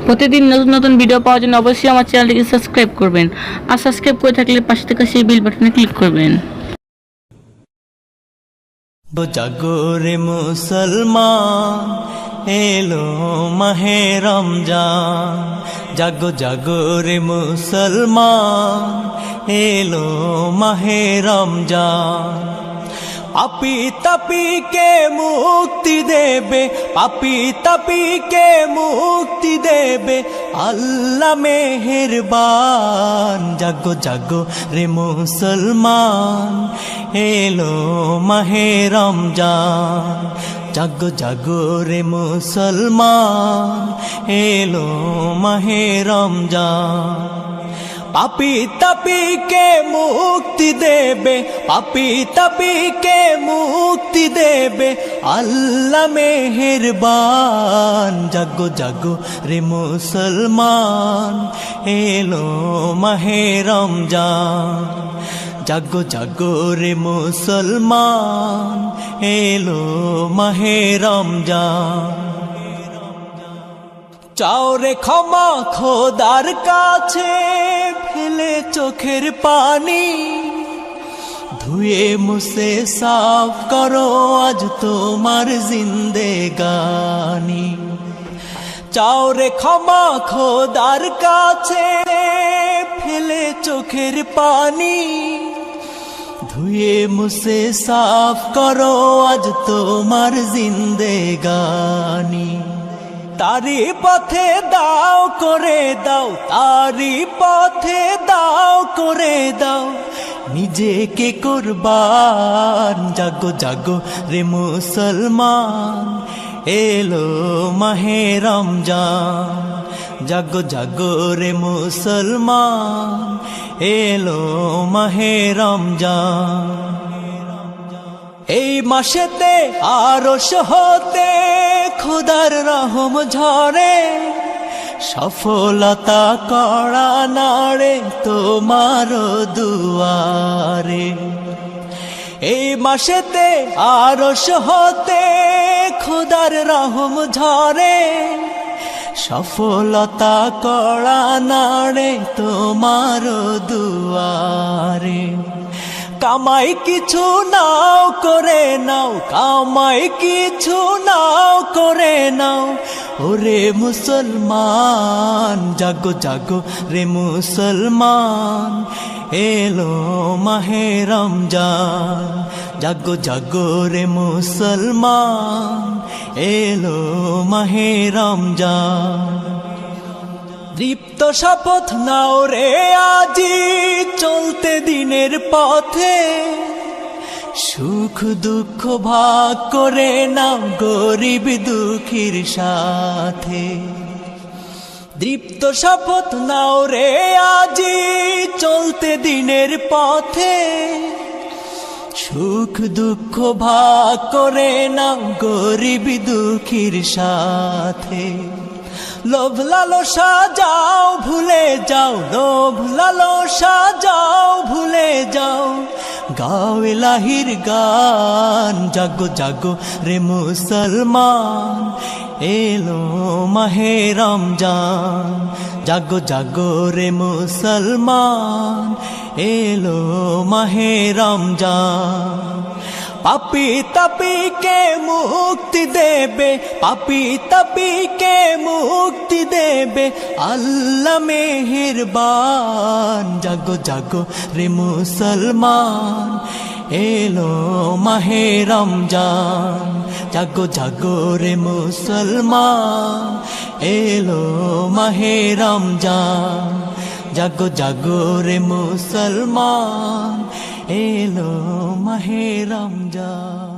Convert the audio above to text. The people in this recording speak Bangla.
প্রতিদিন নতুন নতুন ভিডিও পাওয়ার জন্য অবশ্যই আমার চ্যানেলটিকে সাবস্ক্রাইব করবেন, আর সাবস্ক্রাইব করে থাকলে পাশে থাকা সেই বেল বাটনে ক্লিক করবেন। জাগরে মুসলমান, এলো মাহে রমজান। জাগো জাগো রে মুসলমান, এলো মাহে রমজান। পাপী তাপীকে মুক্তি দেবে, পাপী তাপীকে মুক্তি দেবে আল্লাহ মেহেরবান। জাগো জাগো রে মুসলমান, এলো মাহে রমজান। জাগো জাগো রে মুসলমান, এলো মাহে রমজান। পাপী তাপীকে মুক্তি দেবে, পাপী তাপীকে মুক্তি দেবে আল্লাহ মেহেরবান। জাগো জাগো রে মুসলমান, এলো মাহে রমজান। জাগো জাগো রে মুসলমান, এলো মাহে রমজান। চাও রে ক্ষমা খোদার কাছে, ফেলে চোখের পানি, ধুয়ে মুছে সাফ করো আজ তোমার জিন্দেগানি। চাও রে ক্ষমা খোদার কাছে, ফেলে চোখের পানি, ধুয়ে মুছে সাফ করো আজ তোমার জিন্দেগানি। তারি পথে দাও করে দাও, তারি পথে দাও করে দাও নিজেকে কুরবান। জাগো জাগো রে মুসলমান, এলো মাহে রমজান। জাগো জাগো রে মুসলমান, এলো মাহে রমজান। এই মাসেতে আরশ হতে খোদার রহম ঝরে, সফলতা করা নাড়ে তোমার দুয়ারে। এই মাসেতে আরশ হতে খোদার রহম ঝরে, সফলতা করা নাড়ে তোমার দুয়ারে। কামাই কিছু নাও করে নাও, কামাই কিছু নাও করে নাও ওরে মুসলমান। জাগো জাগো রে মুসলমান, এলো মাহে রমজান। জাগো জাগো রে মুসলমান, এলো মাহে রমজান। দীপ্ত শপথ নাও রে আজি চলতে দিনের পথে, সুখ দুঃখ ভাগ করে নাও গরিব দুঃখীর সাথে। দীপ্ত শপথ নাও রে আজি চলতে দিনের পথে, সুখ দুঃখ ভাগ করে নাও গরিব দুঃখীর সাথে। লোভ লালসা যাও ভুলে যাও, লোভ লালসা যাও ভুলে যাও, গাও ইলাহির গান। জাগো জাগো রে মুসলমান, এলো মাহে রমজান। জাগো জাগো রে মুসলমান, এলো মাহে রমজান। পাপী তাপীকে মুক্তি দেবে, পাপী তাপীকে মুক্তি দেবে আল্লাহ মেহেরবান। জাগো জাগো রে মুসলমান, এলো মাহে রমজান। জাগো জাগো রে মুসলমান, এলো মাহে রমজান। জাগো জাগো রে মুসলমান, এলো মাহে রমজান।